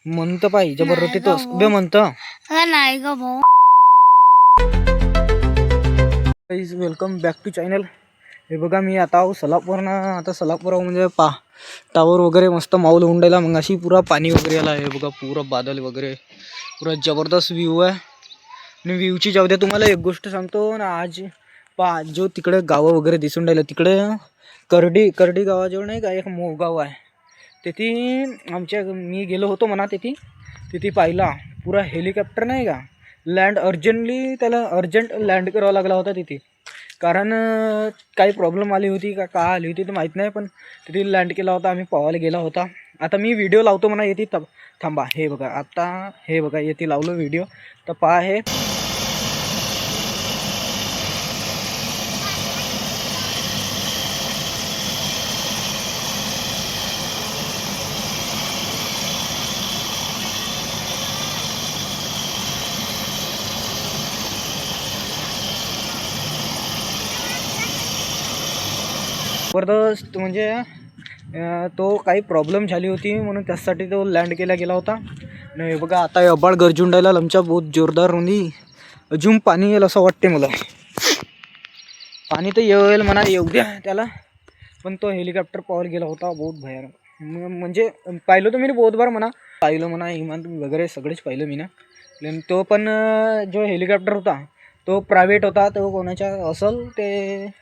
म्हणतं पाहिजे जबरदस्ती तो बे म्हणतं नाही ग भाऊ. Guys welcome back to channel. हे बघा मी आता सोलापूरनं आता सोलापूर म्हणजे टावर वगैरे मस्त माऊल उंडायला मग अशी पुरा पाणी वगैरे आला आहे बघा. पुरा बादल वगैरे पुरा जबरदस्त व्ह्यू आहे. आणि व्ह्यूची जाऊ द्या तुम्हाला एक गोष्ट सांगतो ना. आज जो तिकडे गावं वगैरे दिसून राहिलं तिकडे करडी गावाजवळ नाही का एक मोगाव आहे. तिथे मी गेलो होतो म्हणा. तिथे पाहिला पुरा हेलिकॉप्टर नाही का लँड त्याला अर्जंट लँड करावा लागला होता तिथे. कारण काही प्रॉब्लेम आली होती का आली होती तर माहीत नाही, पण तिथे लँड केला होता. आम्ही पाहायला गेला होता. आता मी व्हिडिओ लावतो म्हणा येते थांबा. हे बघा आता हे बघा येते लावलो व्हिडिओ तर पहा. हे जबरदस्त म्हणजे तो काही प्रॉब्लेम झाली होती म्हणून त्यासाठी तो लँड केला गेला होता. आणि बघा आता अबाळ गरजून राहिला आमच्या बहुत जोरदार रुंदी. अजून पाणी येईल असं वाटते मला. पाणी तर येईल म्हणा येऊ द्या त्याला, पण तो हेलिकॉप्टर पाहायला गेला होता बहुत भयानक. म्हणजे पाहिलं तर मी बहुत बार म्हणा पाहिलं म्हणा इमान वगैरे सगळेच पाहिलं मी ना. तो पण जो हेलिकॉप्टर होता तो प्रायव्हेट होता. तो कोणाच्या असेल ते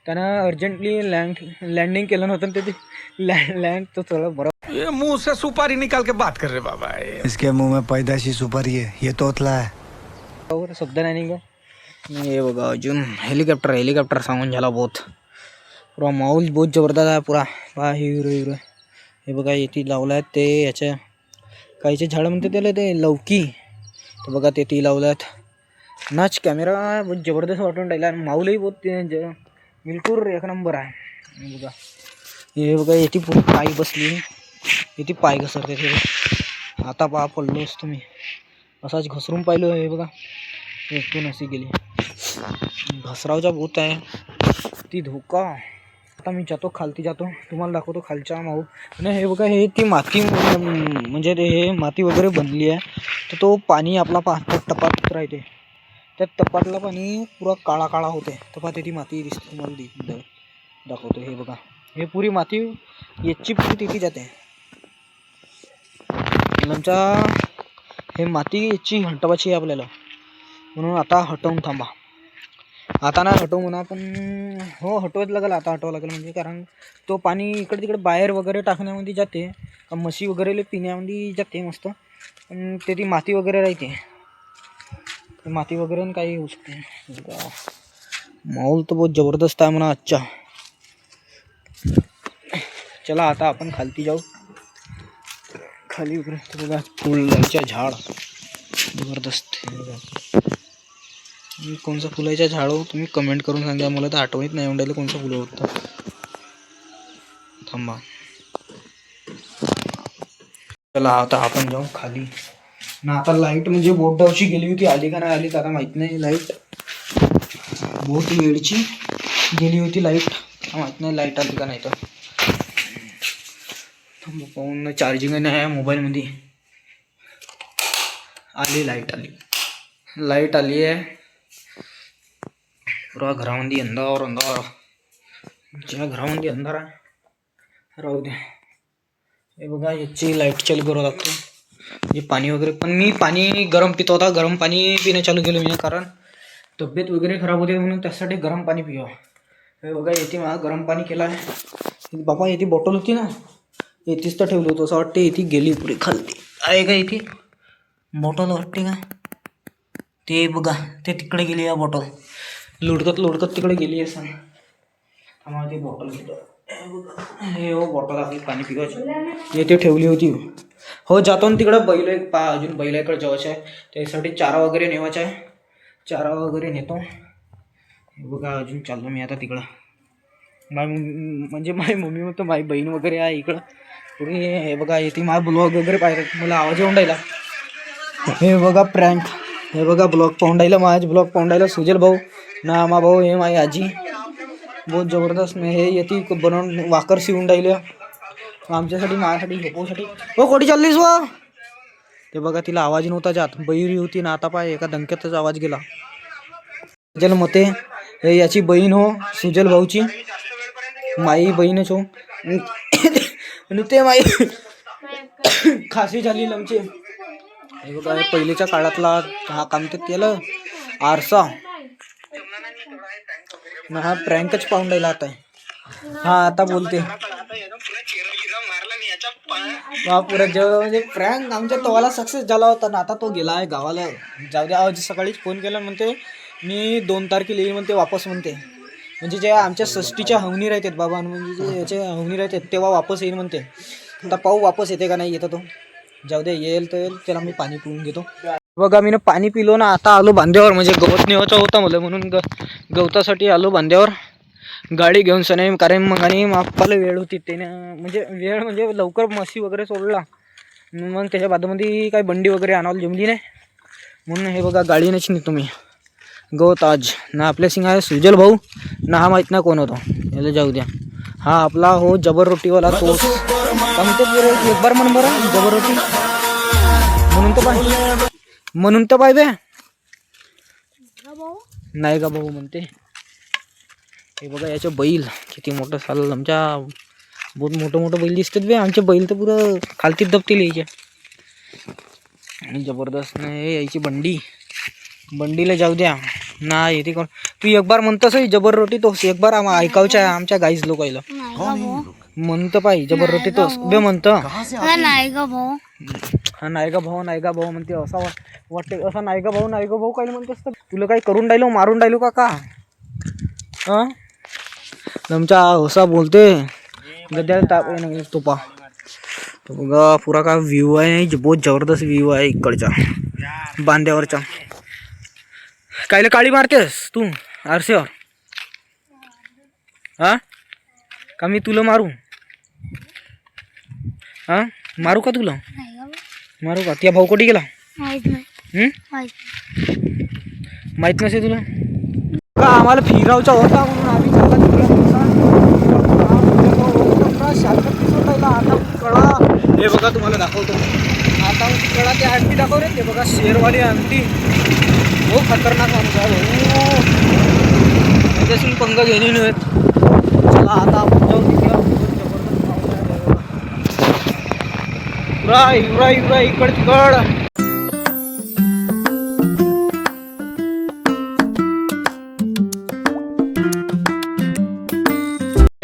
त्यानं अर्जंटली लँडिंग केलं नव्हतं ते लँड तो थोडं बरं. ये मुंह से सुपारी निकाल के बात कर रहे बाबा. इसके मुंह में पैदाशी सुपारी है, ये तोतला है. शब्द नाही ग. हे बघा अजून हेलिकॉप्टर सांगून झाला बहुत. पुरा माऊल बहुत जबरदस्त आहे पुरा. पहा हिरो हे बघा येथे लावलं आहेत ते याच्या काहीचे झाडं म्हणते त्याला ते लवकी. तर बघा ते ती लावलं आहेत. नाच कॅमेरा बहुत जबरदस्त वाटून राहिला. माऊलही बहुत बिलकुल एक नंबर आहे. बघा हे बघा येथे पाय बसली. येथे पाय घसरते ते. आता पहा पडलो असतो मी असाच घसरून पाहिलो. हे बघा एकूण अशी गेली. घसरावचा भूत आहे ती धोका. आता मी जातो खालती जातो तुम्हाला दाखवतो खालच्या माऊ. आणि हे बघा हे ती माती म्हणजे ते हे माती वगैरे बनली आहे. तर तो पाणी आपला टपात राहते. त्या टपातला पाणी पुरा काळा काळा होते. तर पहा ती माती दिसते तुम्हाला दाखवतो. हे बघा हे पुरी माती याची पुरी तिथे जाते. आमच्या हे माती याची हटवायची आहे आपल्याला म्हणून आता हटवून थांबा. आता नाही हटवू म्हणा पण हो हटवत लागेल. आता हटवावं लागेल म्हणजे कारण तो पाणी इकडे तिकडे बाहेर वगैरे टाकण्यामध्ये जाते का म्हशी वगैरे पिण्यामध्ये जाते मस्त. पण ते ती माती वगैरे राहते. माती वगैरे काही होऊ शकते. माहोल तर बहुत जबरदस्त आहे म्हणा आजचा. चला आता आपण खालती जाऊ. खाली वगैरे बघा फुलाच्या झाड जबरदस्त. कोणचं फुलाच्या झाड हो तुम्ही कमेंट करून सांगा. मला तर आठवत नाही एवढ्याला कोणतं फुलं होतं. थांबा. चला आता आपण जाऊ खाली ना. आता लाईट म्हणजे बोटडावची गेली होती. आली का नाही आली आता माहीत नाही. लाईट बहुत वेळची गेली होती लाईट. माहीत नाही लाईट आली का नाही. तर पाहून चार्जिंग नाही आहे मोबाईलमध्ये. लाईट आली आहे पुरा घरामध्ये अंधार. ज्या घरामध्ये अंधार आहे राहू दे. हे बघा याची लाईट चालू करावं लागतो. हे पाणी वगैरे पण मी पाणी गरम पितो होता. गरम पाणी पिणं चालू केलं मी कारण तब्येत वगैरे खराब होते म्हणून त्यासाठी गरम पाणी पिवा. हे बघा येथे मला गरम पाणी केलं आहे. बाबा येथे बॉटल होती ना येथेच तर ठेवलं होतं असं वाटते. येथे गेली पुढे खालती आहे का येथे बॉटल वाटते का ते बघा ते तिकडे गेली आहे बॉटल. लुडकत तिकडे गेली आहे सांग. आम्हाला ती बॉटल घेतो. हे हो बॉटल आपली पाणी पिवायची येथे ठेवली होती. हो जातो ना तिकडं. अजून बैलाकडे जायचं आहे त्यासाठी चारा वगैरे नेवायचा आहे. चारा वगैरे नेतो. हे बघा अजून चाललो मी आता तिकडं. माझी मम्मी म्हणतो माझी बहीण वगैरे आहे इकडं पुरी. हे बघा येते माझा ब्लॉग वगैरे पाहिजे मला आवाज येऊन राहिला. हे बघा प्रँक. हे बघा ब्लॉग पाहून राहिला माझ्या ब्लॉग पाहून राहिला सुजल भाऊ ना मा भाऊ. हे माझी आजी बहुत जबरदस्त. हे येते बनवून वाकर शिवून राहिलं आमच्यासाठी माझ्यासाठी झोपवसाठी. हो कोठी चाललीस वा ते बघा तिला आवाज नव्हता जात, बहिरी होती ना, आता पाय एका दणक्यातच आवाज गेला. सुजल मते हे याची बहीण हो, सुजल भाऊची माई बहीणच हो. आणि ते माई खासी झाली आमची. हे बघा पहिलेच्या काळातला हा काम तर केलं आरसा ना, हा प्रँकच पाहून राहिला आता. हा आता बोलते पुरा जेव्हा म्हणजे प्रँक आमच्या तवाला सक्सेस झाला होता ना, आता तो गेला आहे गावाला. जाऊ द्या, आज सकाळीच फोन केला, म्हणते मी 2 तारखेला येईल म्हणते वापस म्हणते. म्हणजे जे आमच्या षष्टीच्या हवनी राहतात बाबा, म्हणजे जे याचे हवनी राहतात तेव्हा वापस येईल म्हणते. आता पाहू वापस येते का नाही येतं तो. जाऊ दे, येईल तर येईल. त्याला मी पाणी पिऊन घेतो. बघा मी पाणी पिलो ना, आता आलो बांध्यावर. म्हणजे गवत नेवायचा होता मला, म्हणून गवतासाठी आलो बांध्यावर गाडी घेऊन सने. कारण मग आणि मापाला वेळ होती त्यानं, म्हणजे वेळ म्हणजे लवकर म्हशी वगैरे सोडला, मग त्याच्या बाजूमध्ये काही बंडी वगैरे आणायला जमली नाही, म्हणून हे बघा गाडीनेच नेतो मी गवत आज. ना आपल्या सिंग आहे सुजल भाऊ ना, हा माहीत नाही कोण होतो, याला जाऊ द्या. हा आपला हो जबर रोटीवाला तो. आमचे एक बार म्हण बरं जबर रोटी म्हणून तर पाहिजे नाही का भाऊ म्हणते. हे बघा याच्या बैल किती मोठं चाललं, आमच्या बहुत मोठं बैल दिसतात बे. आमचे बैल तर पुरं खालतीत दबतील यायचे, जबरदस्त नाही. यायची बंडीला जाऊ द्या ना, येते कोण. तू एक बार म्हणतस जबर रोटी तोस, एक बार ऐकावच्या आमच्या गाईज लोकायला म्हणतं पाहिजे जबर रोटी तोस बे म्हणतं. हा नाही का भाऊ म्हणते. असा वाटते असा नाही का भाऊ काय म्हणतेस तर तुला काही करून राहिलो, मारून राहिलो का हा. आमच्या असा बोलते गद्याला ताप नाही तो पा. बघा पुरा का व्ह्यू आहे, बहुत जबरदस्त व्ह्यू आहे इकडच्या बांध्यावरचा. कायला काळी मारतेस तू आरसेवर हा का, मी तुला मारू हा, मारू का तुला, मारू का. त्या भाऊ कुठे गेला माहित नसे तुला का. आम्हाला फिरावचा होता म्हणून आम्ही चालला तिकडं. आता कळा हे बघा तुम्हाला दाखवतो. आता कळा ते आंटी दाखव रे, ते बघा शेरवाली आंटी. हो खतरनाक माणूस आहे भाऊ, त्याच्याशी पंग घेणे नाहीत. चला आता आपण जाऊ तिकडं. पुरा इकड तिकड.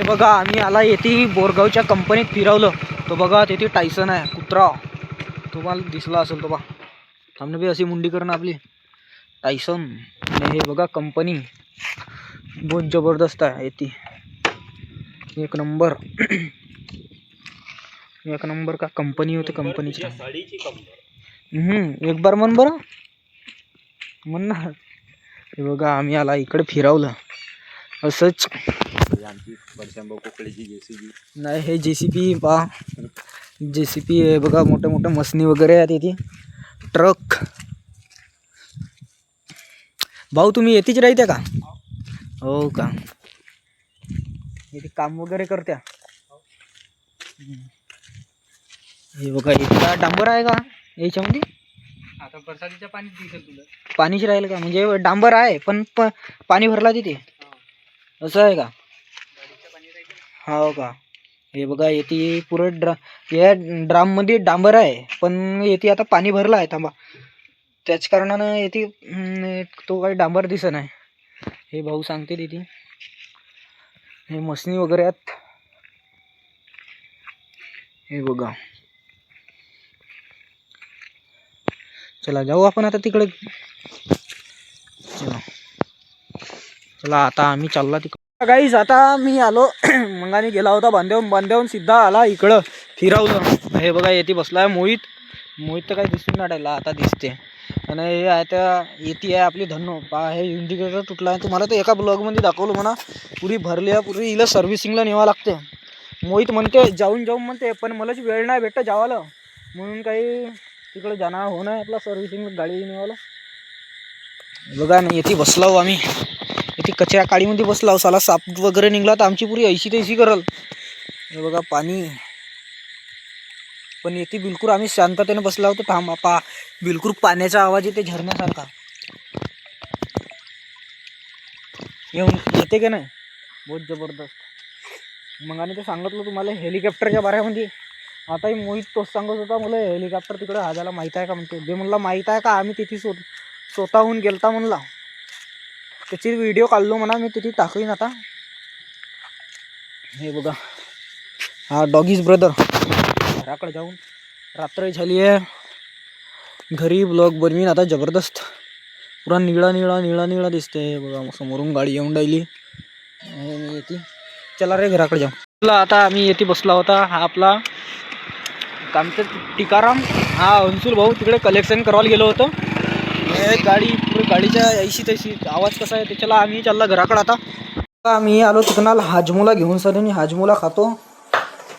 बघा आम्ही आला येते बोरगावच्या कंपनीत फिरवलं. तो बघा तिथे टायसन आहे कुत्रा, तुम्हाला दिसला असेल तो बा. थांबणं बी अशी मुंडी करणं आपली टायसन. आणि हे बघा कंपनी बहुत जबरदस्त आहे येते, एक नंबर का कंपनी होते. कंपनीची एक बार म्हण बरं म्हण ना. हे बघा आम्ही आला इकडे फिरवलं असंच. नाही हे JCB पा, JCB आहे बघा. मोठ्या मशनी वगैरे आहेत इथे, ट्रक. भाऊ तुम्ही येतीच राहत्या का हो का, इथे काम वगैरे करत्या. हे बघा इथला डांबर आहे का याच्यामध्ये. आता बरसातीच्या पाणी दिसेल तुला, पाणीच राहील का, म्हणजे डांबर आहे पण पाणी भरला तिथे असं आहे का. हो का. हे बघा येते पुरं या ड्राम मध्ये डांबर आहे, पण येते आता पाणी भरलं आहे थांबा, त्याच कारणानं येते तो काही डांबर दिसत नाही. हे भाऊ सांगते तिथे हे मशनी वगैरे आहेत. हे बघा चला जाऊ आपण आता तिकडे. चला आता आम्ही चालला तिकडे गाईज. आता मी आलो मंगाने गेला होता बांध्याहून सिद्धा आला इकडं फिरवलं. हे बघा येते बसला आहे मोहित तर काही दिसून नाही राहिला, आता दिसते. आणि हे आहे त्या येते आहे आपली धन्नो पा. हे इंडिकेटर तुटला आहे, तुम्हाला तर एका ब्लॉगमध्ये दाखवलं म्हणा. पुरी भरली आहे, पुरी हिला सर्व्हिसिंगला न्यावं लागते. मोहित म्हणते जाऊन म्हणते, पण मलाच वेळ नाही भेटतं जावाला, म्हणून काही तिकडे जाणार हो नाही आपला सर्व्हिसिंगला गाडी नेवायला. बघा ना येते बसला हो आम्ही, इथे कचऱ्या काळीमध्ये बसला. साला साप वगैरे निघला तर आमची पुरी ऐशी तैशी करल. हे बघा पाणी पण येथे बिलकुल आम्ही शांततेने बसला होतो. थांब पा बिलकुल पाण्याचा आवाज येते झरण्यासारखा येऊन येते की नाही, बहुत जबरदस्त. मग आणि ते सांगितलं तुम्हाला हेलिकॉप्टरच्या बाऱ्यामध्ये. आताही मोहित तोच सांगत होता मला, हेलिकॉप्टर तिकडे हाजाला माहीत आहे का म्हणते. जे म्हणला माहीत आहे का, आम्ही तिथे स्वतःहून गेलता म्हणला. त्याची व्हिडिओ काढलो म्हणा मी, तिथे टाकवीन आता. हे बघा हा डॉगीज ब्रदर. घराकडे जाऊन रात्र झाली आहे, घरी ब्लॉग बनवीन आता जबरदस्त. पुरा निळा निळा निळा निळा दिसते. हे बघा समोरून गाडी येऊन राहिली. मी येते, चला रे घराकडे जाऊ. आता आम्ही येथे बसला होता. हा आपला कामचं टिकाराम, हा अंशुल भाऊ तिकडे कलेक्शन करायला गेलो होतो. गाडी पुढे गाडीच्या ऐशी तैशी आवाज कसा आहे त्याच्याला. आम्ही चालला घराकडे आता. आम्ही आलो तिकडं हाजमोला घेऊन सर, हाजमोला खातो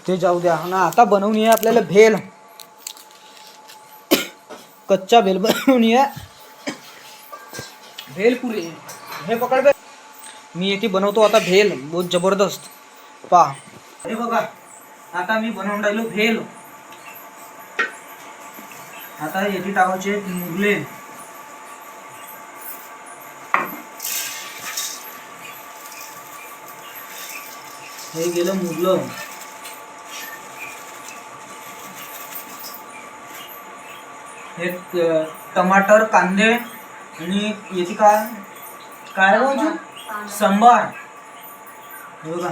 ते जाऊ द्या ना. आता बनवून आहे आपल्याला भेल, कच्चा भेल बनवून आहे, भेलपुरी. हे पकड बे, मी येथे बनवतो आता भेल, बहुत जबरदस्त. पा हे बघा आता मी बनवून राहिलो भेल. आता येथे टाकायचे मुगले, हे गेलं मुगलं. हे टमाटर कांदे आणि याची काय काय सांबार. हे बघा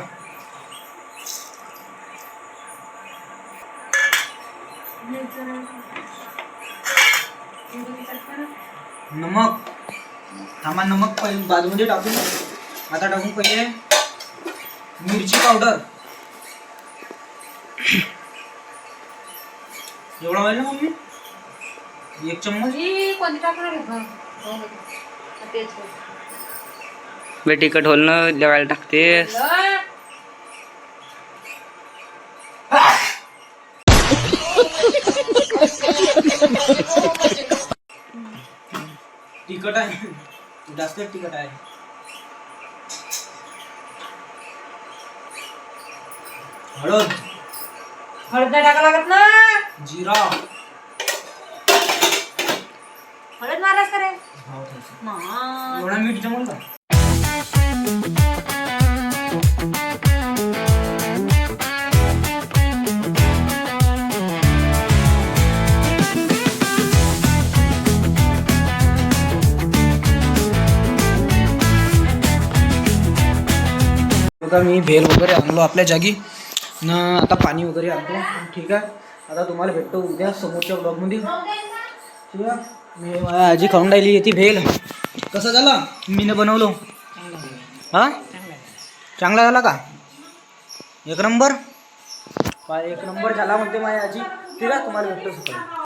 नमक, थांबा नमक पहिले बाजूमध्ये टाकून. आता टाकून पहिले मिरची पावडर, एवढा पाहिजे मम्मी, 1 चम्मच. बे तिखट होल ना जेवायला टाकतेस. तिखट आहे, जास्त तिखट आहे. हळद, हळद नाही टाका लागत ना. जिरा, हळद मारायच करे. एवढा मीठ जमल का. बघा मी भेल वगैरे आणलो आपल्या जागी न. आता पाणी वगैरे आणतो. ठीक आहे, आता तुम्हाला भेटतो उद्या समोरच्या ब्लॉगमध्ये. ठीक आहे, मी माझ्या आजी खाऊन राहिली येते भेल. कसं झालं मीनं बनवलो. हां चांगला झाला का, 1 नंबर. 1 नंबर झाला म्हणते माझी आजी. ठीक आहे, तुम्हाला भेटतो सकाळी.